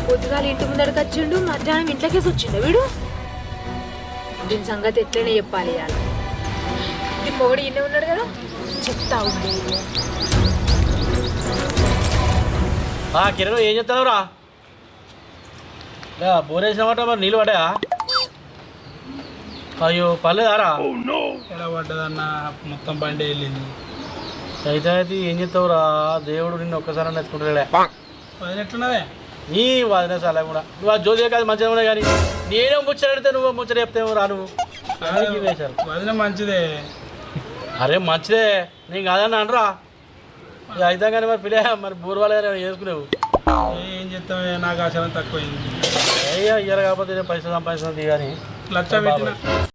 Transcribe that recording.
పొద్దుగాల ఇంటి ముందడికి వచ్చిండు, మధ్యాహ్నం ఇంట్లోకేసి వచ్చిండు వీడు. దీని సంగతి ఎట్లనే చెప్పాలి ఇవాళ. దీని మొగడు ఇన్నే ఉన్నాడు కదా, చెప్తా ఉంది. కిరణ్ ఏం చెప్తావురా? బోరేసినమాట మరి నీళ్ళు పడ్డాయా? అయ్యో పర్లేదారా? ఎలా పడ్డదన్న, మొత్తం బండి వెళ్ళింది. అయితే అయితే ఏం చెప్తావురా? దేవుడు నిన్ను ఒక్కసారి నెచ్చుకుంటాడే. ఎట్లున్నదే నీ వదిన చాలా కూడా నువ్వు ఆ జ్యోతి కాదు మంచిగా ఉన్నాయి, కానీ నేనే ముచ్చడితే నువ్వు ముచ్చట చెప్తావు రా. నువ్వు వదిన మంచిదే. అరే మంచిదే, నేను కాదన్నా అనరా. అయితే కానీ మరి పిల్లే మరి బూర్వాళ్ళు చేసుకునేవు. ఏం చెప్తామే, నాకు ఆశలం తక్కువైంది. అయ్యా ఇయ్యాలి కాకపోతే పైసలు సంపాదించింది కానీ లక్ష పెట్టిన